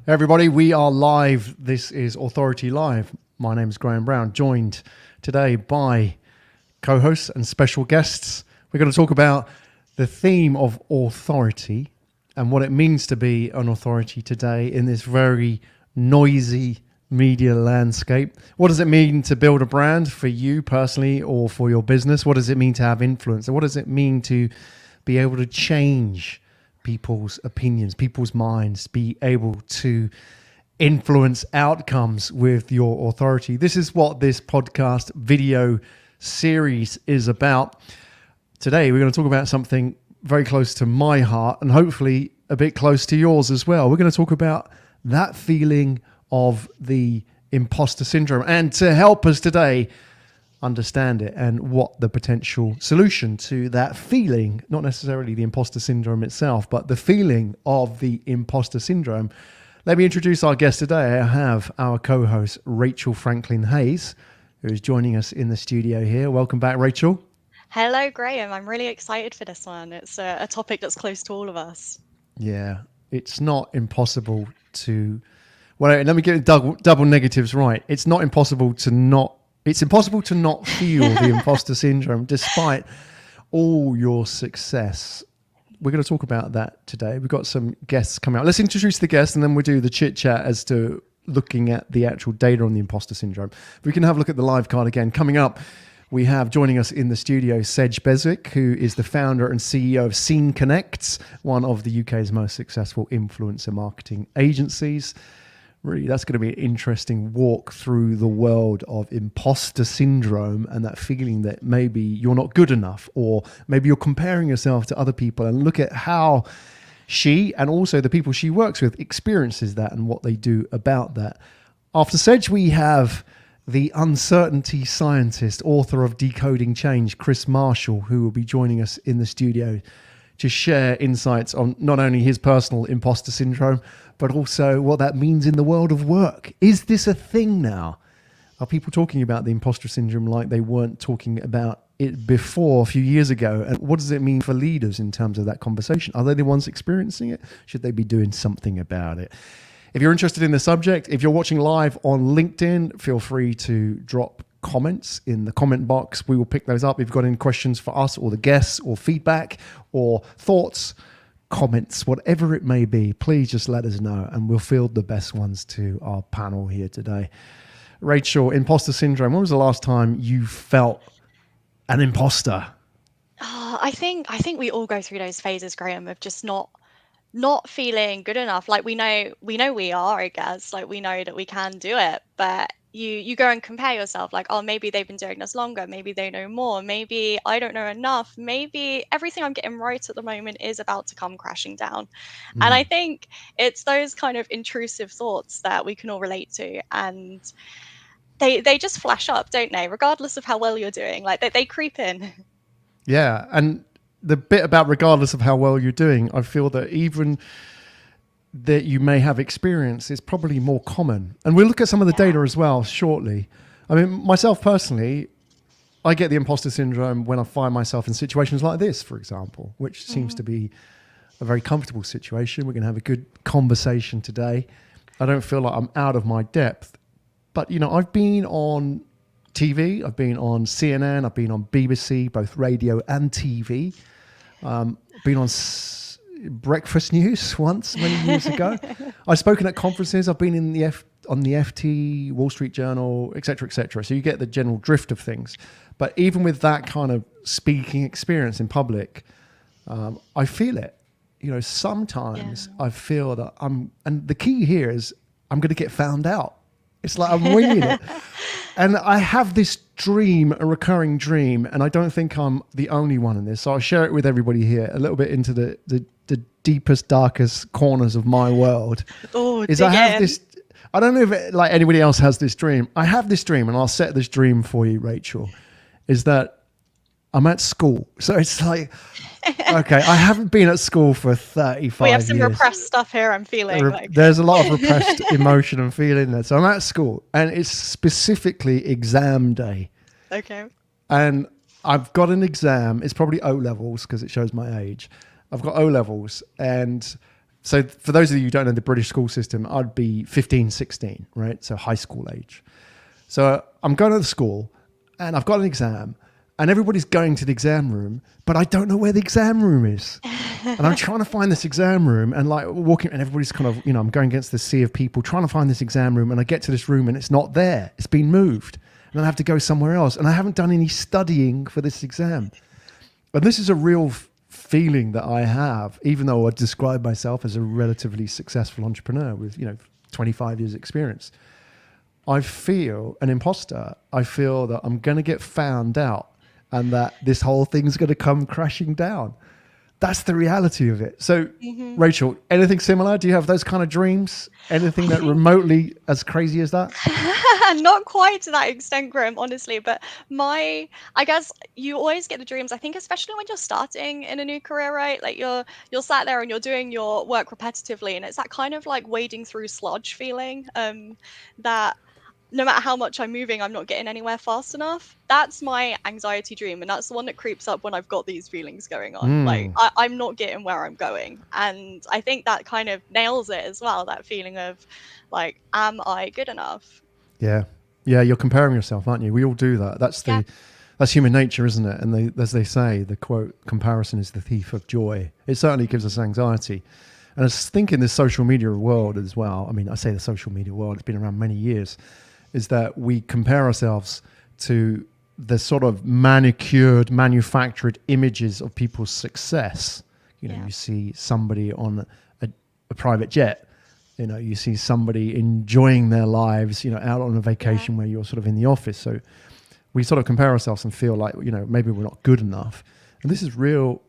Hey everybody, we are live. This is Authority Live. My name is Graham Brown, joined today by co-hosts and special guests. We're going to talk about the theme of authority and what it means to be an authority today in this very noisy media landscape. What does it mean to build a brand for you personally or for your business? What does it mean to have influence? And what does it mean to be able to change people's opinions, people's minds, be able to influence outcomes with your authority? This is what this podcast video series is about. Today, we're going to talk about something very close to my heart and hopefully a bit close to yours as well. We're going to talk about that feeling of the imposter syndrome, and to help us today understand it and what the potential solution to that feeling, not necessarily the imposter syndrome itself, but the feeling of the imposter syndrome. Let me introduce our guest today. I have our co-host, Rachel Franklin Hayes, who is joining us in the studio here. Welcome back, Rachel. Hello, Graham. I'm really excited for this one. It's a topic that's close to all of us. Yeah, it's not impossible to... Well, let me get double negatives right. It's impossible to not feel the imposter syndrome despite all your success. We're going to talk about that today. We've got some guests coming out. Let's introduce the guests and then we'll do the chit chat as to looking at the actual data on the imposter syndrome. We can have a look at the live card again. Coming up, we have joining us in the studio, Sedge Beswick, who is the founder and CEO of Scene Connects, one of the UK's most successful influencer marketing agencies. Really, that's going to be an interesting walk through the world of imposter syndrome and that feeling that maybe you're not good enough, or maybe you're comparing yourself to other people, and look at how she and also the people she works with experiences that and what they do about that. After Sedge, we have the uncertainty scientist, author of Decoding Change, Chris Marshall, who will be joining us in the studio to share insights on not only his personal imposter syndrome, but also what that means in the world of work. Is this a thing now? Are people talking about the imposter syndrome like they weren't talking about it before a few years ago? And what does it mean for leaders in terms of that conversation? Are they the ones experiencing it? Should they be doing something about it? If you're interested in the subject, if you're watching live on LinkedIn, feel free to drop comments in the comment box. We will pick those up. If you've got any questions for us or the guests or feedback or thoughts, comments, whatever it may be, please just let us know and we'll field the best ones to our panel here today. Rachel, imposter syndrome. When was the last time you felt an imposter? I think we all go through those phases, Graham, of just not feeling good enough. Like we know we are, I guess. Like we know that we can do it, but you go and compare yourself, like, oh, maybe they've been doing this longer, maybe they know more, maybe I don't know enough, maybe everything I'm getting right at the moment is about to come crashing down. And I think it's those kind of intrusive thoughts that we can all relate to, and they just flash up, don't they, regardless of how well you're doing. Like they creep in. Yeah, and the bit about regardless of how well you're doing, I feel that even that you may have experience is probably more common. And we'll look at some of the data as well shortly. I mean, myself personally, I get the imposter syndrome when I find myself in situations like this, for example, which seems to be a very comfortable situation. We're going to have a good conversation today. I don't feel like I'm out of my depth. But, you know, I've been on TV, I've been on CNN, I've been on BBC, both radio and TV. Been on breakfast news once many years ago. I've spoken at conferences. I've been in on the FT, Wall Street Journal, etc., etc. So you get the general drift of things. But even with that kind of speaking experience in public, I feel it. You know, sometimes I feel that and the key here is I'm going to get found out. It's like I'm winging it. And I have this dream, a recurring dream, and I don't think I'm the only one in this. So I'll share it with everybody here, a little bit into the deepest, darkest corners of my world. Oh, I have this, I don't know if like anybody else has this dream. I have this dream, and I'll set this dream for you, Rachel, is that I'm at school. So it's like, okay, I haven't been at school for 35 years. We have some repressed stuff here, I'm feeling. There's a lot of repressed emotion and feeling there. So I'm at school, and it's specifically exam day. Okay. And I've got an exam. It's probably O-levels because it shows my age. I've got O-levels, and So for those of you who don't know the British school system, I'd be 15, 16, right? So high school age. So I'm going to the school and I've got an exam and everybody's going to the exam room, but I don't know where the exam room is. And I'm trying to find this exam room and like walking and everybody's kind of, I'm going against the sea of people trying to find this exam room. And I get to this room and it's not there. It's been moved and I have to go somewhere else. And I haven't done any studying for this exam. And this is a real feeling that I have, even though I describe myself as a relatively successful entrepreneur with, 25 years experience. I feel an imposter. I feel that I'm going to get found out and that this whole thing's going to come crashing down. That's the reality of it. So, Rachel, anything similar? Do you have those kind of dreams? Anything that remotely as crazy as that? Not quite to that extent, Graham, honestly, but I guess you always get the dreams, I think, especially when you're starting in a new career, right? Like you're sat there and you're doing your work repetitively, and it's that kind of like wading through sludge feeling, that no matter how much I'm moving, I'm not getting anywhere fast enough. That's my anxiety dream. And that's the one that creeps up when I've got these feelings going on. Like I'm not getting where I'm going. And I think that kind of nails it as well. That feeling of like, am I good enough? Yeah. Yeah. You're comparing yourself, aren't you? We all do that. That's human nature, isn't it? And as they say, the quote, comparison is the thief of joy. It certainly gives us anxiety. And I was thinking this social media world as well. I mean, I say the social media world, it's been around many years, is that we compare ourselves to the sort of manicured, manufactured images of people's success. You see somebody on a private jet, you see somebody enjoying their lives, out on a vacation where you're sort of in the office. So we sort of compare ourselves and feel like, maybe we're not good enough. And this is real,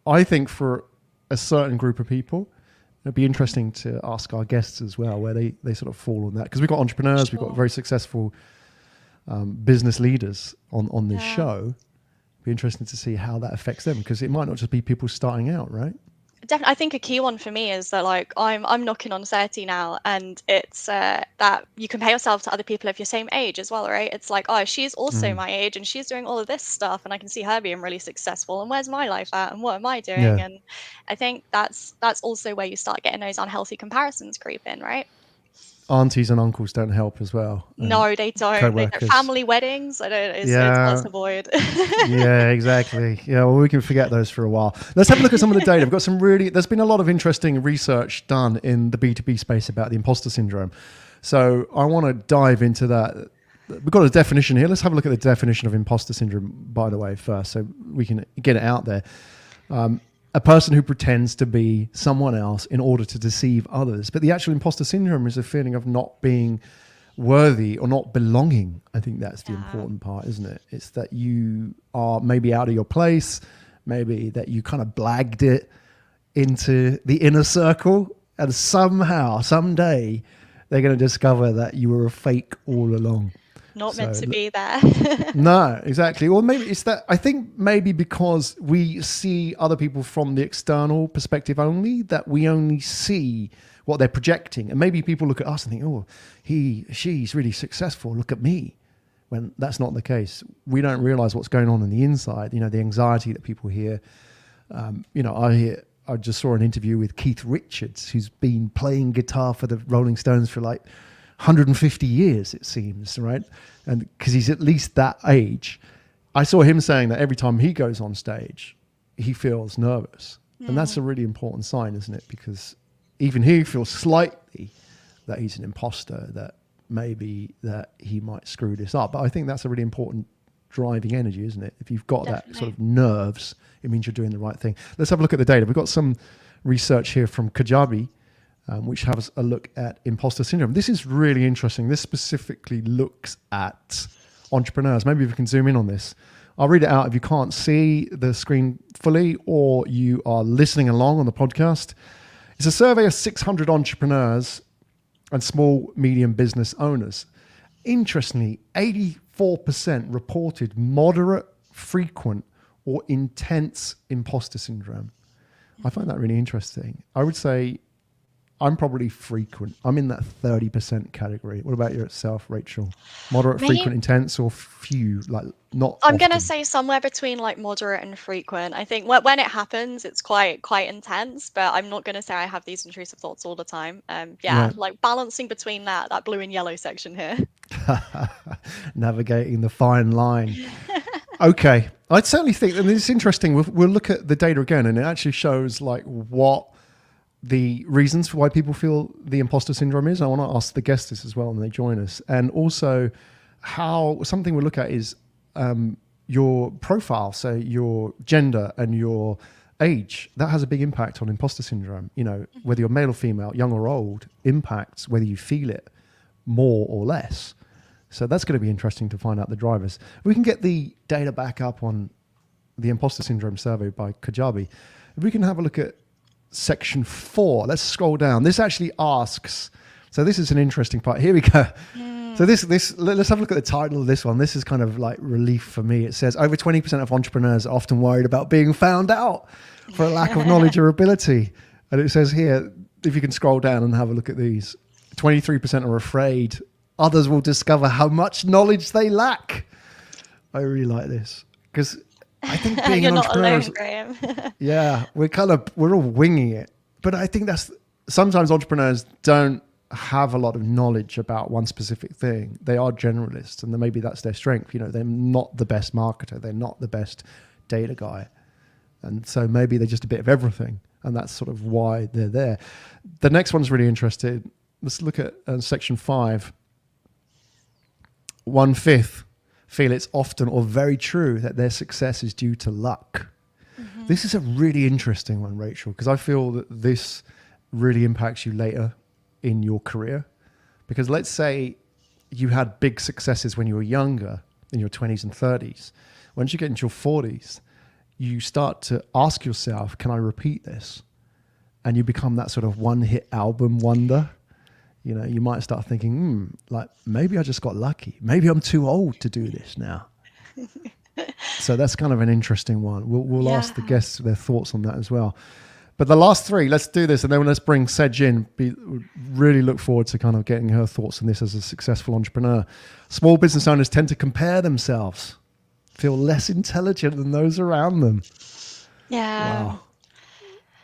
I think, for a certain group of people. It'd be interesting to ask our guests as well where they sort of fall on that, because we've got entrepreneurs, we've got very successful business leaders on this show. It'd be interesting to see how that affects them, because it might not just be people starting out, right? Definitely, I think a key one for me is that like I'm knocking on 30 now, and it's that you compare yourself to other people of your same age as well, right? It's like, oh, she's also my age and she's doing all of this stuff, and I can see her being really successful, and where's my life at and what am I doing? And I think that's also where you start getting those unhealthy comparisons creep in, right? Aunties and uncles don't help as well. No, they don't. Family weddings, it's must avoid. Yeah, exactly. Yeah, well, we can forget those for a while. Let's have a look at some of the data. We've got there's been a lot of interesting research done in the B2B space about the imposter syndrome. So I want to dive into that. We've got a definition here. Let's have a look at the definition of imposter syndrome, by the way, first, so we can get it out there. A person who pretends to be someone else in order to deceive others. But the actual imposter syndrome is a feeling of not being worthy or not belonging. I think that's the important part, isn't it? It's that you are maybe out of your place, maybe that you kind of blagged it into the inner circle, and somehow, someday, they're going to discover that you were a fake all along. Not meant to be there. No, exactly. Or maybe it's that, I think maybe because we see other people from the external perspective only, that we only see what they're projecting. And maybe people look at us and think, oh, she's really successful. Look at me. When that's not the case. We don't realize what's going on the inside, the anxiety that people hear. I just saw an interview with Keith Richards, who's been playing guitar for the Rolling Stones for like 150 years, it seems, right? And because he's at least that age, I saw him saying that every time he goes on stage, he feels nervous. And that's a really important sign, isn't it? Because even he feels slightly that he's an imposter, that maybe that he might screw this up. But I think that's a really important driving energy, isn't it? If you've got that sort of nerves, it means you're doing the right thing. Let's have a look at the data. We've got some research here from Kajabi, which has a look at imposter syndrome. This is really interesting. This specifically looks at entrepreneurs. Maybe we can zoom in on this. I'll read it out if you can't see the screen fully or you are listening along on the podcast. It's a survey of 600 entrepreneurs and small, medium business owners. Interestingly, 84% reported moderate, frequent, or intense imposter syndrome. I find that really interesting. I would say I'm probably frequent. I'm in that 30% category. What about yourself, Rachel? Moderate, Me, frequent, intense, or few, like not I'm gonna often? say somewhere between like moderate and frequent. I think when it happens, it's quite intense, but I'm not gonna say I have these intrusive thoughts all the time. Yeah, Right. like balancing between that blue and yellow section here. Navigating the fine line. Okay. I'd certainly think, and it's interesting, we'll look at the data again, and it actually shows like what the reasons for why people feel the imposter syndrome is. I want to ask the guests this as well when they join us. And also how something we'll look at is your profile, so your gender and your age. That has a big impact on imposter syndrome. You know, whether you're male or female, young or old, impacts whether you feel it more or less. So that's going to be interesting to find out the drivers. We can get the data back up on the imposter syndrome survey by Kajabi. If we can have a look at section 4, let's scroll down. This actually asks, so this is an interesting part. Here we go. So let's have a look at the title of this one. This is kind of like relief for me. It says over 20% of entrepreneurs are often worried about being found out for a lack of knowledge or ability. And it says here, if you can scroll down and have a look at these, 23% are afraid others will discover how much knowledge they lack. I really like this because I think being You're an not entrepreneur alone, is, Graham. yeah, we're all winging it. But I think that's sometimes entrepreneurs don't have a lot of knowledge about one specific thing. They are generalists, and then maybe that's their strength. You know, they're not the best marketer. They're not the best data guy. And so maybe they're just a bit of everything. And that's sort of why they're there. The next one's really interesting. Let's look at section 5. 1/5 feel it's often or very true that their success is due to luck. Mm-hmm. This is a really interesting one, Rachel, because I feel that this really impacts you later in your career. Because let's say you had big successes when you were younger, in your 20s and 30s. Once you get into your 40s, you start to ask yourself, can I repeat this? And you become that sort of one-hit album wonder. You know, you might start thinking, like maybe I just got lucky. Maybe I'm too old to do this now. So that's kind of an interesting one. We'll ask the guests their thoughts on that as well. But the last 3, let's do this, and then let's bring Sedge in. Really look forward to kind of getting her thoughts on this as a successful entrepreneur. Small business owners tend to compare themselves, feel less intelligent than those around them. Yeah. Wow.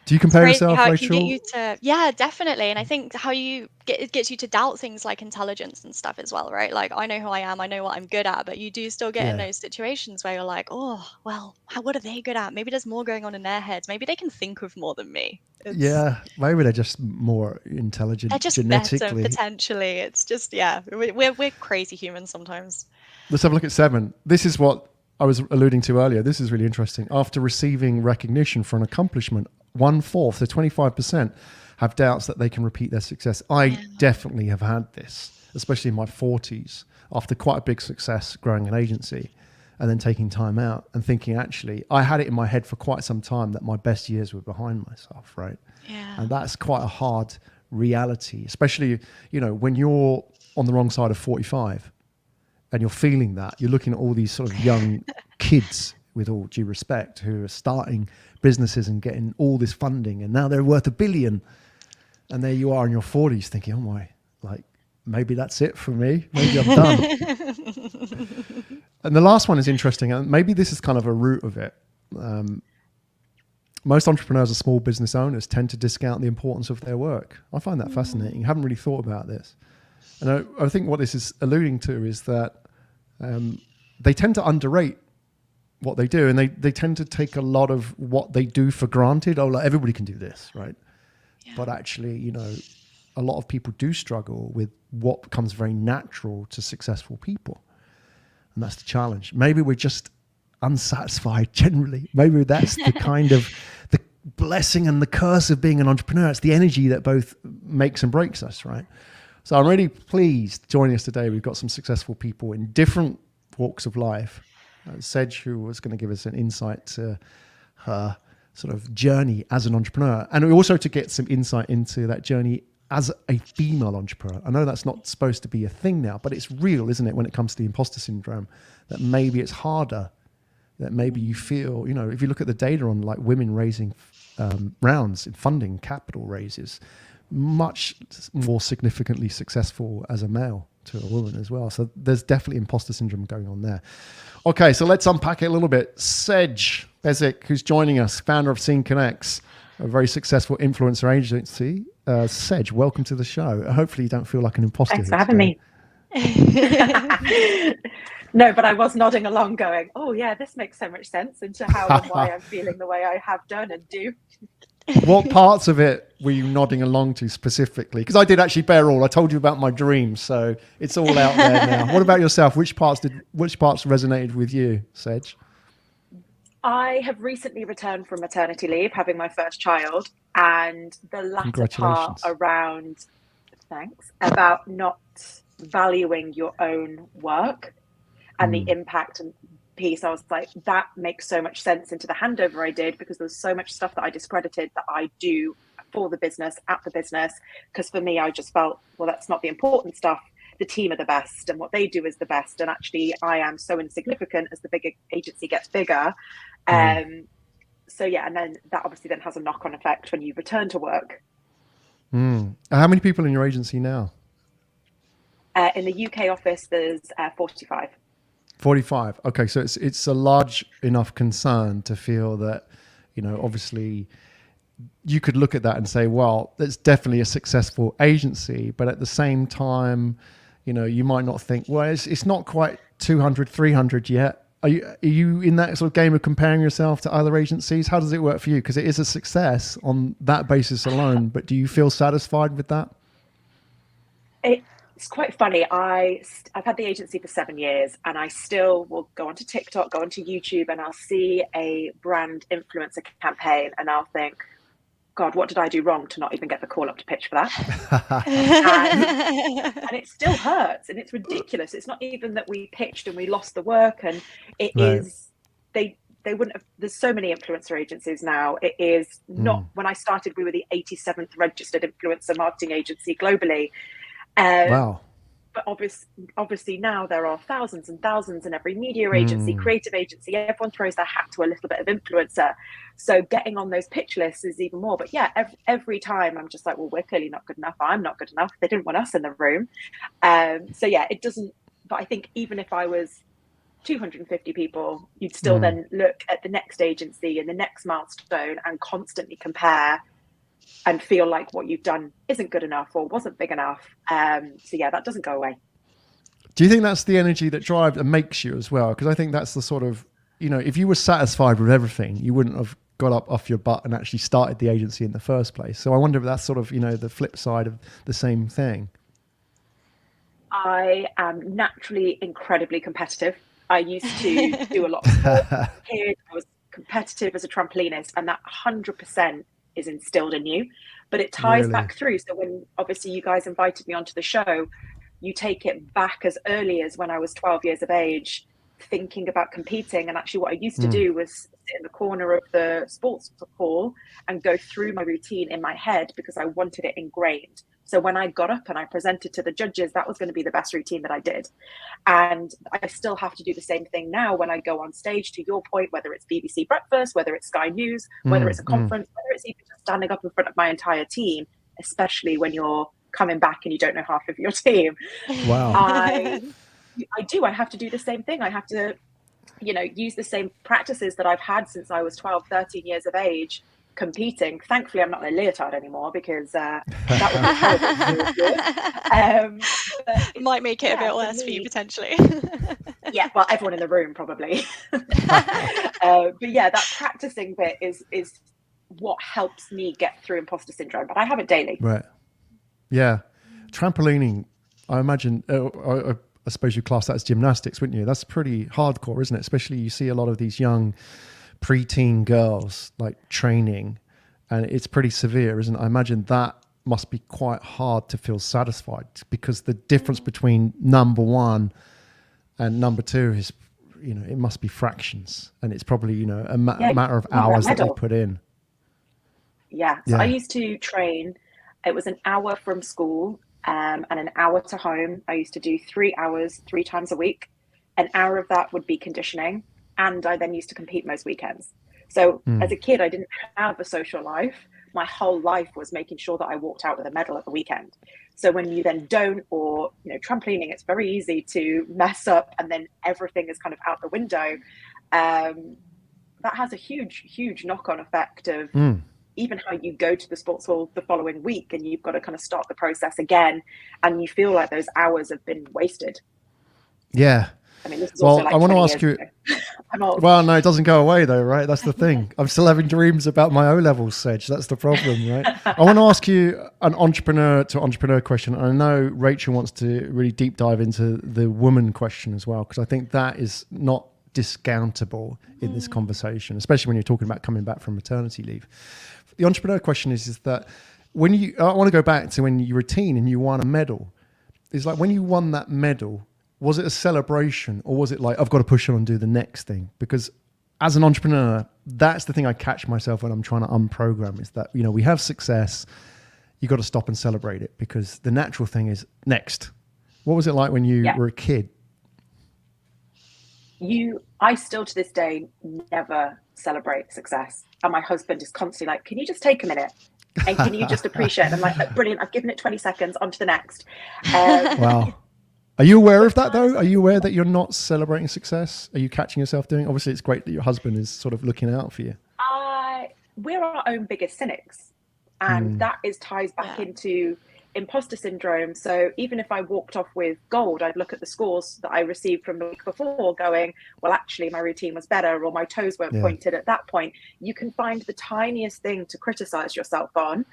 Do you compare Crazy yourself, how it Rachel? can get you to, yeah, definitely. And I think how it gets you to doubt things like intelligence and stuff as well, right? Like I know who I am, I know what I'm good at, but you do still get in Yeah. those situations where you're like, oh, well, what are they good at? Maybe there's more going on in their heads. Maybe they can think of more than me. Yeah, maybe they're just more They're intelligent just better genetically. potentially. It's just, yeah, we're crazy humans sometimes. Let's have a look at 7. This is what I was alluding to earlier. This is really interesting. After receiving recognition for an accomplishment, 1/4, so 25%, have doubts that they can repeat their success. I definitely have had this, especially in my 40s, after quite a big success growing an agency and then taking time out and thinking, actually, I had it in my head for quite some time that my best years were behind myself, right? Yeah. And that's quite a hard reality, especially, you know, when you're on the wrong side of 45 and you're feeling that, you're looking at all these sort of young kids, with all due respect, who are starting businesses and getting all this funding, and now they're worth $1 billion. And there you are in your 40s thinking, oh my, like, maybe that's it for me. Maybe I'm done. And the last one is interesting. And maybe this is kind of a root of it. Most entrepreneurs or small business owners tend to discount the importance of their work. I find that fascinating. I haven't really thought about this. And I think what this is alluding to is that they tend to underrate what they do, and they tend to take a lot of what they do for granted. Oh, like everybody can do this, right? Yeah. But actually, you know, a lot of people do struggle with what becomes very natural to successful people. And that's the challenge. Maybe we're just unsatisfied generally. Maybe that's the kind of the blessing and the curse of being an entrepreneur. It's the energy that both makes and breaks us, right? So I'm really pleased joining us today. We've got some successful people in different walks of life. Sedge, who was going to give us an insight to her sort of journey as an entrepreneur, and also to get some insight into that journey as a female entrepreneur. I know that's not supposed to be a thing now, but it's real, isn't it, when it comes to the imposter syndrome, that maybe it's harder, that maybe you feel, you know, if you look at the data on like women raising rounds in funding, capital raises, much more significantly successful as a male to a woman as well. So there's definitely imposter syndrome going on there. Okay, so let's unpack it a little bit. Sedge Beswick, who's joining us, founder of Scene Connects, a very successful influencer agency. Sedge, welcome to the show. Hopefully you don't feel like an imposter. Thanks for having me. No, but I was nodding along going, oh yeah, this makes so much sense into how and why I'm feeling the way I have done and do. What parts of it were you nodding along to specifically? Because I did actually bear all. I told you about my dreams, so it's all out there now. What about yourself? Which parts resonated with you, Sedge? I have recently returned from maternity leave, having my first child, and the latter part around, about not valuing your own work and the impact and piece. I was like, that makes so much sense into the handover I did, because there was so much stuff that I discredited that I do for the business, at the business, because for me, I just felt, well, that's not the important stuff. The team are the best and what they do is the best. And actually, I am so insignificant as the bigger agency gets bigger. So yeah, and then that obviously then has a knock-on effect when you return to work. How many people in your agency now? In the UK office, there's 45. 45. Okay, so it's a large enough concern to feel that, obviously you could look at that and say, well, that's definitely a successful agency, but at the same time, you might not think, well, it's not quite 200, 300 yet. Are you in that sort of game of comparing yourself to other agencies? How does it work for you? Because it is a success on that basis alone, but do you feel satisfied with that? It's quite funny. I've had the agency for 7 years, and I still will go onto TikTok, go onto YouTube, and I'll see a brand influencer campaign, and I'll think, God, what did I do wrong to not even get the call up to pitch for that? and it still hurts, and it's ridiculous. It's not even that we pitched and we lost the work, and it is they wouldn't have. There's so many influencer agencies now. It is not. When I started, we were the 87th registered influencer marketing agency globally. Wow. But obviously now there are thousands and thousands in every media agency, creative agency. Everyone throws their hat to a little bit of influencer. So getting on those pitch lists is even more. But yeah, every time I'm just like, well, we're clearly not good enough. I'm not good enough. They didn't want us in the room. So yeah, it doesn't. But I think even if I was 250 people, you'd still then look at the next agency and the next milestone and constantly compare and feel like what you've done isn't good enough or wasn't big enough. So yeah, that doesn't go away. Do you think that's the energy that drives and makes you as well? Because I think that's the sort of, if you were satisfied with everything, you wouldn't have got up off your butt and actually started the agency in the first place. So I wonder if that's sort of, the flip side of the same thing. I am naturally incredibly competitive. I used to do a lot of sport. I was competitive as a trampolinist, and that 100% is instilled in you, but it ties back through. So when obviously you guys invited me onto the show, you take it back as early as when I was 12 years of age, thinking about competing. And actually what I used to do was sit in the corner of the sports hall and go through my routine in my head because I wanted it ingrained. So when I got up and I presented to the judges, that was going to be the best routine that I did. And I still have to do the same thing now when I go on stage, to your point, whether it's BBC Breakfast, whether it's Sky News, whether it's a conference, whether it's even just standing up in front of my entire team, especially when you're coming back and you don't know half of your team. Wow. I have to do the same thing. I have to, use the same practices that I've had since I was 12, 13 years of age, competing. Thankfully, I'm not in a leotard anymore because that would be terrible. Might make it a bit worse for you potentially. Yeah, well, everyone in the room probably. But yeah, that practicing bit is what helps me get through imposter syndrome. But I have it daily. Right. Yeah, trampolining. I imagine. I suppose you class that as gymnastics, wouldn't you? That's pretty hardcore, isn't it? Especially you see a lot of these young preteen girls like training, and it's pretty severe, isn't it? I imagine that must be quite hard to feel satisfied, because the difference between number one and number two is, it must be fractions, and it's probably, a matter of hours that they put in. Yeah. So I used to train. It was an hour from school and an hour to home. I used to do 3 hours, 3 times a week. An hour of that would be conditioning. And I then used to compete most weekends. So as a kid, I didn't have a social life, my whole life was making sure that I walked out with a medal at the weekend. So when you then don't, or, trampolining, it's very easy to mess up and then everything is kind of out the window. That has a huge knock-on effect of even how you go to the sports hall the following week, and you've got to kind of start the process again, and you feel like those hours have been wasted. Yeah. I mean, this is also like I want to 20 ask years you. ago. I'm old. Well, no, it doesn't go away though, right? That's the thing. I'm still having dreams about my O levels, Sedge. That's the problem, right? I want to ask you an entrepreneur to entrepreneur question. I know Rachel wants to really deep dive into the woman question as well, because I think that is not discountable in this conversation, especially when you're talking about coming back from maternity leave. The entrepreneur question is that I want to go back to when you were a teen and you won a medal. It's like when you won that medal, was it a celebration, or was it like, I've got to push on and do the next thing? Because as an entrepreneur, that's the thing I catch myself when I'm trying to unprogram, is that, we have success. You got to stop and celebrate it, because the natural thing is next. What was it like when you were a kid? I still to this day never celebrate success. And my husband is constantly like, can you just take a minute? And can you just appreciate it? I'm like, brilliant, I've given it 20 seconds, on to the next. Wow. Are you aware of that though? Are you aware that you're not celebrating success? Are you catching yourself doing? Obviously, it's great that your husband is sort of looking out for you. We're our own biggest cynics, and that ties back into imposter syndrome. So even if I walked off with gold, I'd look at the scores that I received from the week before, going, well, actually, my routine was better, or my toes weren't pointed at that point. You can find the tiniest thing to criticize yourself on.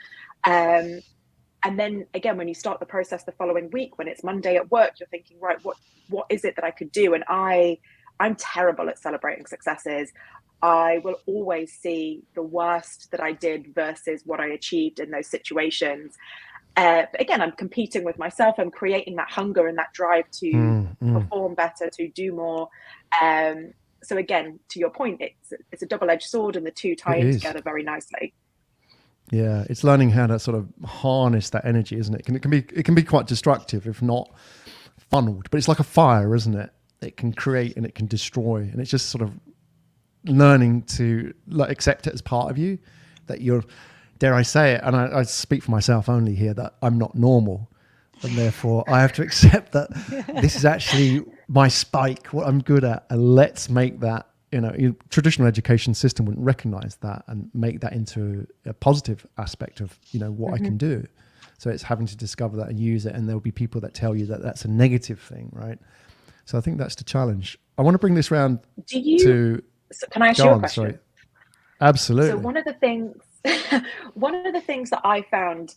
And then again, when you start the process the following week, when it's Monday at work, you're thinking, right, what is it that I could do? And I'm terrible at celebrating successes. I will always see the worst that I did versus what I achieved in those situations. But again, I'm competing with myself. I'm creating that hunger and that drive to perform better, to do more. So again, to your point, it's a double-edged sword, and the two tie in together very nicely. Yeah, it's learning how to sort of harness that energy, isn't it? It can be quite destructive if not funneled, but it's like a fire, isn't it? It can create and it can destroy, and it's just sort of learning to accept it as part of you, that you're, dare I say it, and I speak for myself only here, that I'm not normal, and therefore I have to accept that this is actually my spike, what I'm good at, and let's make that. Traditional education system wouldn't recognize that and make that into a positive aspect of, what I can do. So it's having to discover that and use it. And there'll be people that tell you that that's a negative thing, right? So I think that's the challenge. I want to bring this round to... Can I ask you a question? Sorry. Absolutely. So one of the things that I found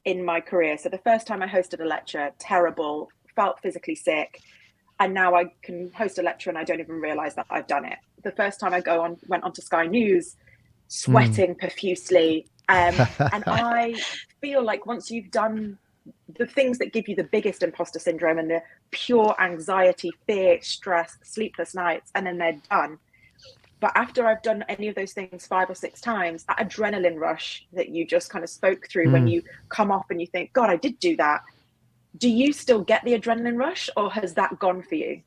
in my career, so the first time I hosted a lecture, terrible, felt physically sick. And now I can host a lecture and I don't even realize that I've done it. The first time I went onto Sky News, sweating profusely. And I feel like once you've done the things that give you the biggest imposter syndrome and the pure anxiety, fear, stress, sleepless nights, and then they're done. But after I've done any of those things 5 or 6 times, that adrenaline rush that you just kind of spoke through, when you come off and you think, God, I did do that. Do you still get the adrenaline rush, or has that gone for you?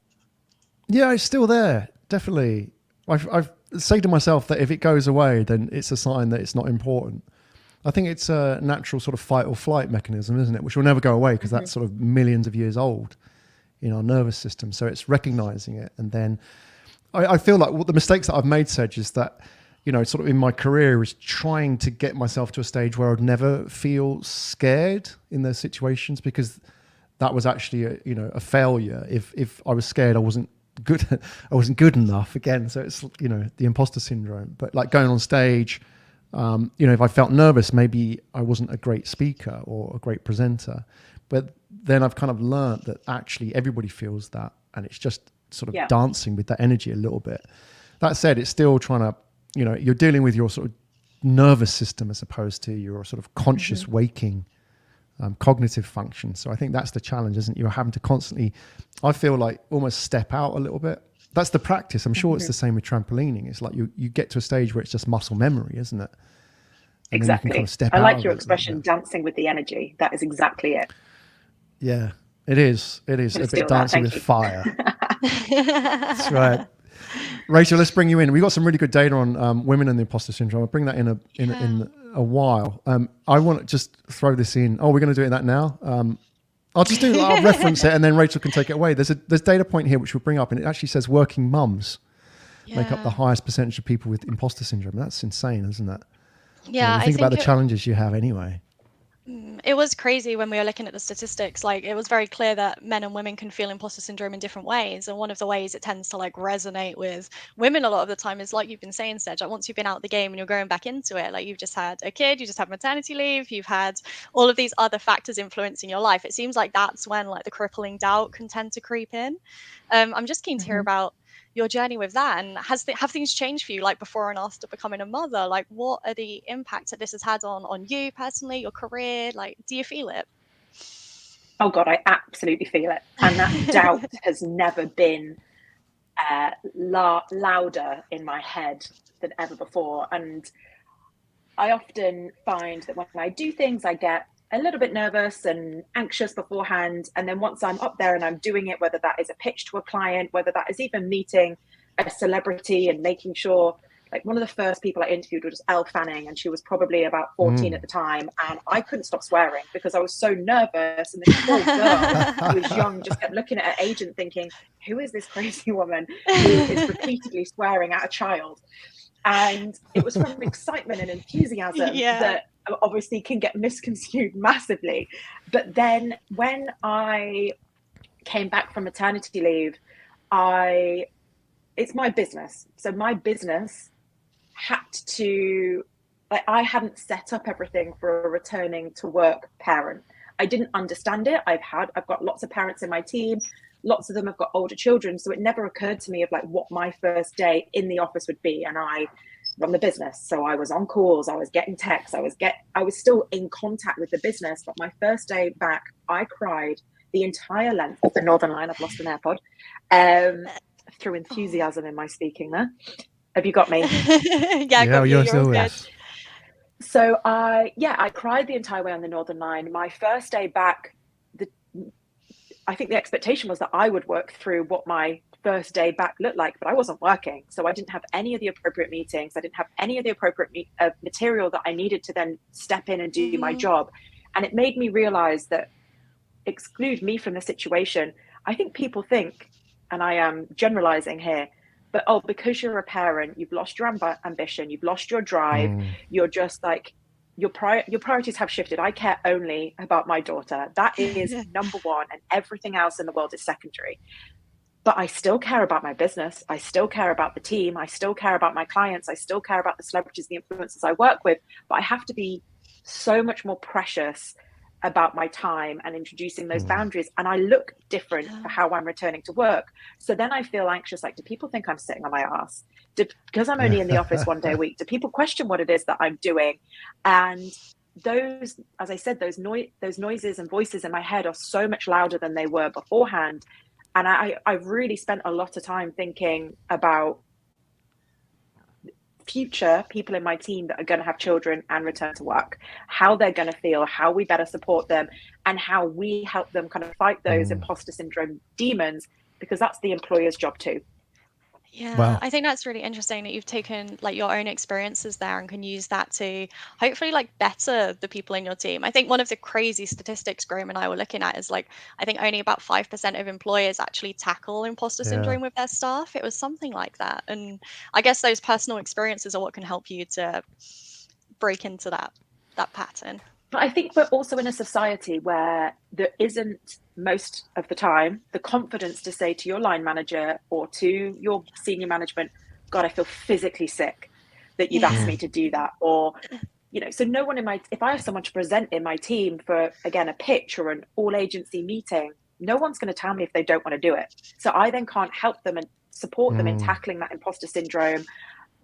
Yeah, it's still there. Definitely. I've say to myself that if it goes away, then it's a sign that it's not important. I think it's a natural sort of fight or flight mechanism, isn't it? Which will never go away, because that's sort of millions of years old in our nervous system. So it's recognizing it. And then I feel like what the mistakes that I've made, Sedge, is that, sort of in my career, is trying to get myself to a stage where I'd never feel scared in those situations, because that was actually a failure. If I was scared, I wasn't good enough again. So it's, the imposter syndrome. But like going on stage, if I felt nervous, maybe I wasn't a great speaker or a great presenter. But then I've kind of learned that actually everybody feels that, and it's just sort of dancing with that energy a little bit. That said, it's still trying to, you're dealing with your sort of nervous system as opposed to your sort of conscious waking cognitive function. So I think that's the challenge, isn't it? You're having to constantly, I feel like, almost step out a little bit. That's the practice. I'm sure it's the same with trampolining. It's like you get to a stage where it's just muscle memory, isn't it? And exactly. Kind of step I out like your expression, dancing with the energy. That is exactly it. Yeah, it is. It is a bit dancing with fire. That's right. Rachel, let's bring you in. We've got some really good data on women and the imposter syndrome. I'll bring that in a while. I want to just throw this in. Oh, we're going to do that now. I'll reference it and then Rachel can take it away. There's data point here which we'll bring up, and it actually says working mums make up the highest percentage of people with imposter syndrome. That's insane, isn't it? Yeah, think about the challenges you have anyway. It was crazy when we were looking at the statistics. Like, it was very clear that men and women can feel imposter syndrome in different ways. And one of the ways it tends to like resonate with women a lot of the time is like you've been saying, Sedge, like once you've been out of the game and you're going back into it, like you've just had a kid, you just had maternity leave, you've had all of these other factors influencing your life. It seems like that's when like the crippling doubt can tend to creep in. I'm just keen to hear about your journey with that, and have things changed for you, like before and after becoming a mother? Like, what are the impacts that this has had on you personally, your career? Like, do you feel it? Oh God, I absolutely feel it. And that doubt has never been louder in my head than ever before. And I often find that when I do things, I get a little bit nervous and anxious beforehand. And then once I'm up there and I'm doing it, whether that is a pitch to a client, whether that is even meeting a celebrity and making sure, like one of the first people I interviewed was Elle Fanning, and she was probably about 14 at the time. And I couldn't stop swearing because I was so nervous. And this poor girl who was young just kept looking at her agent thinking, who is this crazy woman who is repeatedly swearing at a child? And it was from excitement and enthusiasm that obviously can get misconstrued massively. But then when I came back from maternity leave, it's my business. So my business had to, like, I hadn't set up everything for a returning to work parent. I didn't understand it. I've got lots of parents in my team. Lots of them have got older children. So it never occurred to me of like what my first day in the office would be. And I run the business. So I was on calls, I was getting texts, I was still in contact with the business. But my first day back, I cried the entire length of the Northern Line. I've lost an AirPod. Through enthusiasm in my speaking there. Have you got me? You're still good. So I cried the entire way on the Northern Line. My first day back, I think the expectation was that I would work through what my first day back looked like, but I wasn't working. So I didn't have any of the appropriate meetings. I didn't have any of the appropriate material that I needed to then step in and do my job. And it made me realize that, exclude me from the situation, I think people think, and I am generalizing here, but because you're a parent, you've lost your ambition, you've lost your drive, you're just like, your priorities have shifted. I care only about my daughter. That is number one, and everything else in the world is secondary. But I still care about my business. I still care about the team. I still care about my clients. I still care about the celebrities, the influencers I work with. But I have to be so much more precious about my time and introducing those boundaries. And I look different for how I'm returning to work. So then I feel anxious. Like, do people think I'm sitting on my ass? Because I'm only in the office one day a week, do people question what it is that I'm doing? And those, as I said, those noises and voices in my head are so much louder than they were beforehand. And I've really spent a lot of time thinking about future people in my team that are going to have children and return to work, how they're going to feel, how we better support them, and how we help them kind of fight those imposter syndrome demons, because that's the employer's job too. Yeah, Wow. I think that's really interesting that you've taken like your own experiences there and can use that to hopefully like better the people in your team. I think one of the crazy statistics Graham and I were looking at is like, I think only about 5% of employers actually tackle imposter syndrome with their staff. It was something like that. And I guess those personal experiences are what can help you to break into that pattern. But I think we're also in a society where there isn't, most of the time, the confidence to say to your line manager or to your senior management, God, I feel physically sick that you've asked me to do that. Or, so no one if I have someone to present in my team for, again, a pitch or an all agency meeting, no one's going to tell me if they don't want to do it. So I then can't help them and support them in tackling that imposter syndrome.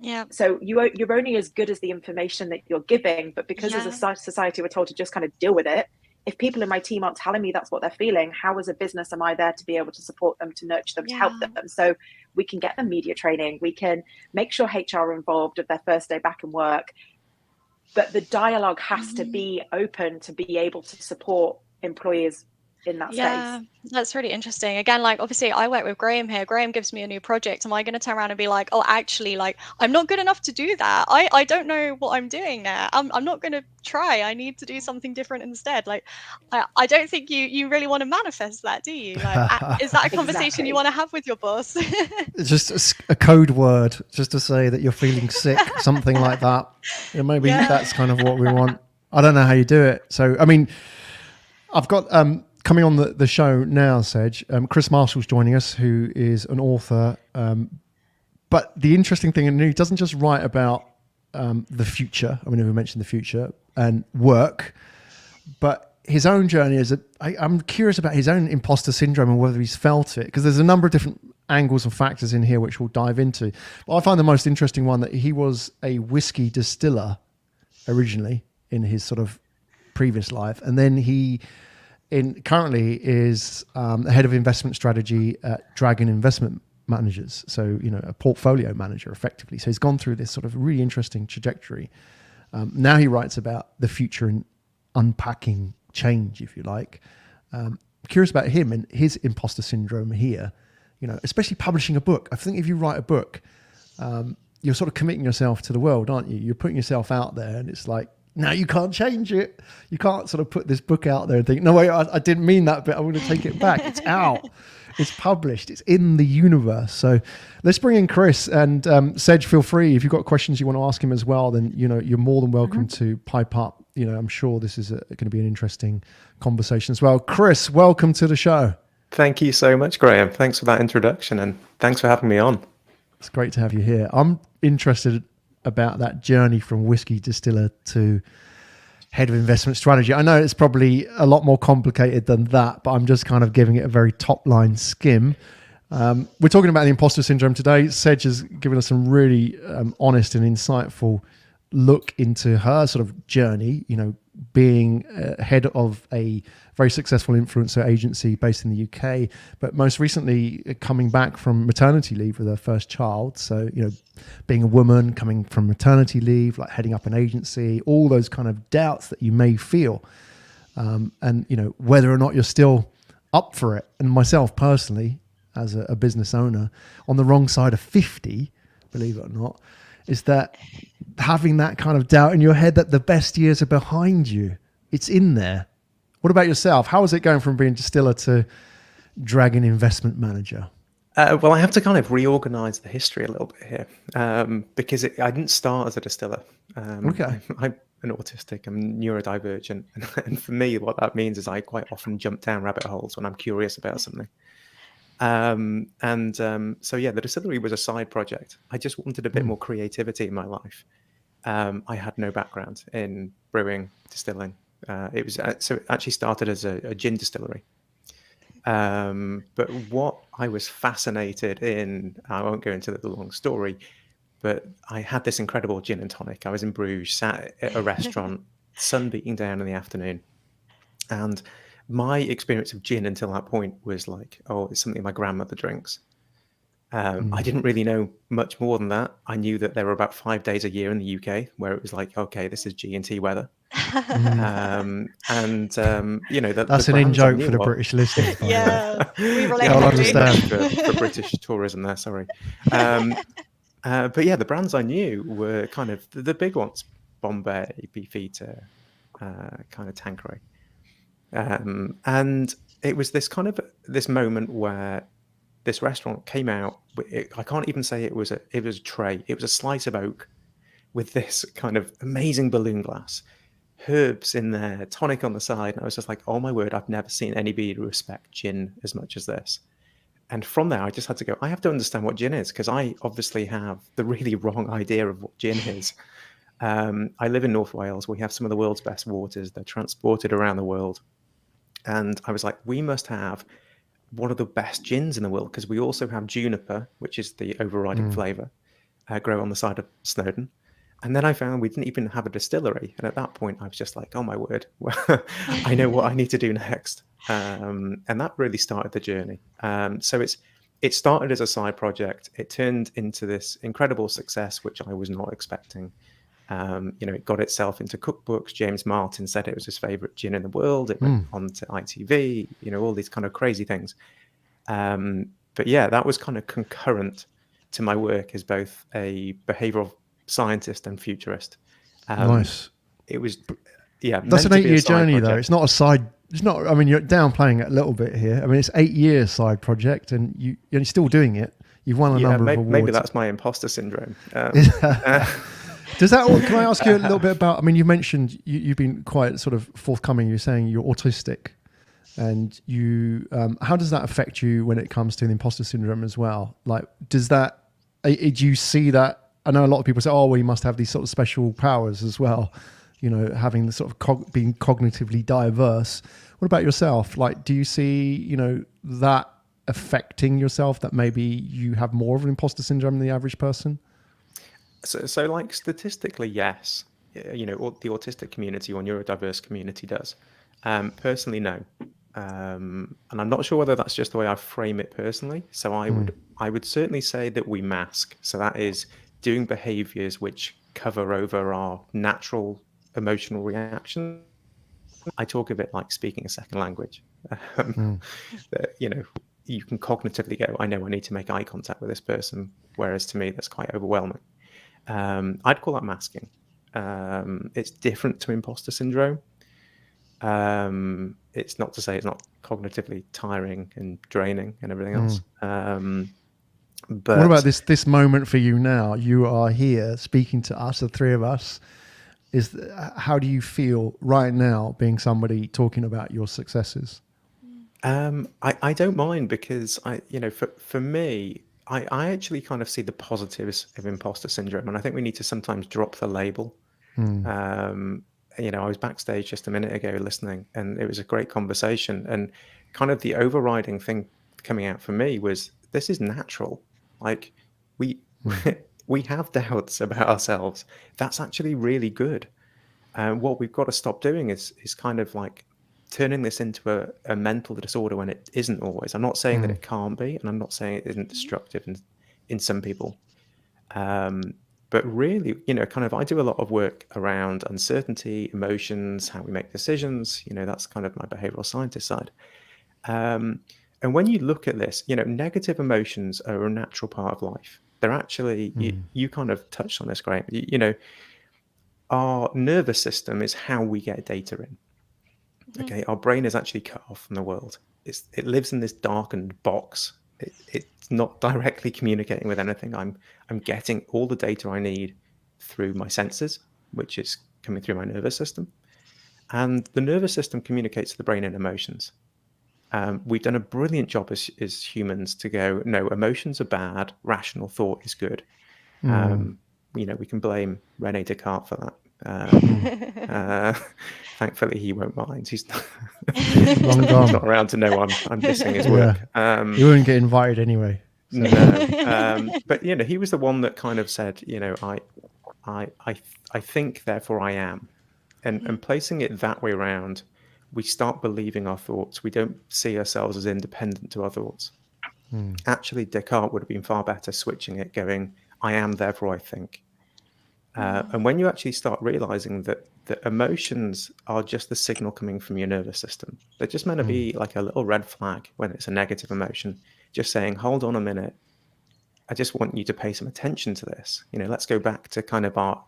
Yeah. So you're only as good as the information that you're giving, but because as a society we're told to just kind of deal with it. If people in my team aren't telling me that's what they're feeling, how as a business am I there to be able to support them, to nurture them, to help them? So we can get them media training, we can make sure HR are involved at their first day back in work, but the dialogue has to be open to be able to support employees in that Yeah, space. that's really interesting. Again, like obviously I work with Graham here. Graham gives me a new project. Am I going to turn around and be like, oh, actually, like I'm not good enough to do that. I don't know what I'm doing there. I'm not going to try. I need to do something different instead. Like I don't think you really want to manifest that, do you? Like is that a conversation you Exactly. want to have with your boss? It's just a code word, just to say that you're feeling sick, something like that. Yeah, maybe Yeah. that's kind of what we want. I don't know how you do it. So, I mean, I've got coming on the show now, Sedge. Chris Marshall's joining us, who is an author. But the interesting thing, and he doesn't just write about the future. I mean, we mentioned the future and work, but his own journey is that I'm curious about his own imposter syndrome and whether he's felt it, because there's a number of different angles and factors in here which we'll dive into. But I find the most interesting one that he was a whiskey distiller originally in his sort of previous life, and then he currently is the head of investment strategy at Dragon Investment Managers, so a portfolio manager effectively. So he's gone through this sort of really interesting trajectory. Now he writes about the future and unpacking change, if you like. Curious about him and his imposter syndrome here, especially publishing a book. I think if you write a book, you're sort of committing yourself to the world, aren't you? You're putting yourself out there, and it's like, now you can't change it. You can't sort of put this book out there and think, no, wait, I didn't mean that bit. I want to take it back. It's out. It's published. It's in the universe. So let's bring in Chris, and Sedge, feel free. If you've got questions you want to ask him as well, then, you're more than welcome to pipe up. I'm sure this is going to be an interesting conversation as well. Chris, welcome to the show. Thank you so much, Graham. Thanks for that introduction, and thanks for having me on. It's great to have you here. I'm interested about that journey from whiskey distiller to head of investment strategy. I know it's probably a lot more complicated than that, but I'm just kind of giving it a very top line skim. We're talking about the imposter syndrome today. Sedge has given us some really honest and insightful look into her sort of journey, being head of a very successful influencer agency based in the UK, but most recently coming back from maternity leave with her first child. So, being a woman coming from maternity leave, like heading up an agency, all those kind of doubts that you may feel. And, whether or not you're still up for it. And myself personally, as a business owner, on the wrong side of 50, believe it or not, is that having that kind of doubt in your head that the best years are behind you. It's in there. What about yourself? How is it going from being distiller to Dragon Investment Manager? Well, I have to kind of reorganize the history a little bit here, because I didn't start as a distiller. Okay. I'm an autistic, I'm neurodivergent. And for me, what that means is I quite often jump down rabbit holes when I'm curious about something. So yeah, the distillery was a side project. I just wanted a bit more creativity in my life. I had no background in brewing, distilling. So it actually started as a gin distillery. But what I was fascinated in, I won't go into the long story, but I had this incredible gin and tonic. I was in Bruges, sat at a restaurant, sun beating down in the afternoon, and my experience of gin until that point was like, oh, it's something my grandmother drinks. I didn't really know much more than that. I knew that there were about 5 days a year in the UK where it was like, okay, this is G&T weather. That's The an in brands I joke knew for the of. British listeners. By the way. Yeah, we relate. Yeah, I'll heavily. understand. for British tourism there, sorry. But yeah, the brands I knew were kind of the big ones: Bombay, Beefeater, kind of Tanqueray. And it was this moment where this restaurant came out. I can't even say it was a tray. It was a slice of oak with this kind of amazing balloon glass, herbs in there, tonic on the side. And I was just like, oh my word, I've never seen anybody respect gin as much as this. And from there, I just had to go, I have to understand what gin is, because I obviously have the really wrong idea of what gin is. I live in North Wales. We have some of the world's best waters. They're transported around the world. And I was like, we must have one of the best gins in the world, because we also have juniper, which is the overriding flavor, grow on the side of Snowdon. And then I found we didn't even have a distillery. And at that point, I was just like, oh my word, I know what I need to do next. And that really started the journey. So it started as a side project. It turned into this incredible success, which I was not expecting. It got itself into cookbooks. James Martin said it was his favorite gin in the world. It went on to ITV, all these kind of crazy things. But yeah, that was kind of concurrent to my work as both a behavioral scientist and futurist. Nice. It was, yeah. That's an 8-year journey, though. It's not a side. It's not. I mean, you're downplaying it a little bit here. I mean, it's 8 years side project, and you're still doing it. You've won a number of awards. Maybe that's my imposter syndrome. Does that? Can I ask you a little bit about? I mean, you mentioned you've been quite sort of forthcoming. You're saying you're autistic, and you. How does that affect you when it comes to the imposter syndrome as well? Like, does that? Do you see that? I know a lot of people say, "Oh, well, you must have these sort of special powers as well." Having the sort of being cognitively diverse. What about yourself? Like, do you see, that affecting yourself, that maybe you have more of an imposter syndrome than the average person? So like statistically, yes. The autistic community or neurodiverse community does. Personally, no. And I'm not sure whether that's just the way I frame it personally. So I would certainly say that we mask. So that is doing behaviors which cover over our natural emotional reaction. I talk of it like speaking a second language. That, you can cognitively go, I know I need to make eye contact with this person, whereas to me that's quite overwhelming. I'd call that masking. It's different to imposter syndrome. It's not to say it's not cognitively tiring and draining and everything else. But what about this moment for you now? You are here speaking to us, the three of us. How do you feel right now being somebody talking about your successes? I don't mind, because for me, I actually kind of see the positives of imposter syndrome, and I think we need to sometimes drop the label. I was backstage just a minute ago listening, and it was a great conversation, and kind of the overriding thing coming out for me was, this is natural. Like, we have doubts about ourselves. That's actually really good. What we've got to stop doing is kind of like turning this into a mental disorder when it isn't always. I'm not saying that it can't be, and I'm not saying it isn't destructive in some people. But really, kind of, I do a lot of work around uncertainty, emotions, how we make decisions. That's kind of my behavioral scientist side. And when you look at this, negative emotions are a natural part of life. They're actually, you kind of touched on this, Graham. Our nervous system is how we get data in. Okay, our brain is actually cut off from the world. It lives in this darkened box. It's not directly communicating with anything. I'm getting all the data I need through my senses, which is coming through my nervous system. And the nervous system communicates to the brain in emotions. We've done a brilliant job as humans to go, no, emotions are bad, rational thought is good. We can blame René Descartes for that. Thankfully, he won't mind. He's not around to know I'm missing his work. He wouldn't get invited anyway. So. No, but he was the one that kind of said, I think, therefore I am, and placing it that way around, we start believing our thoughts. We don't see ourselves as independent to our thoughts. Actually, Descartes would have been far better switching it, going, I am, therefore I think. And when you actually start realizing that emotions are just the signal coming from your nervous system, they're just meant to be like a little red flag when it's a negative emotion, just saying, hold on a minute, I just want you to pay some attention to this. Let's go back to kind of our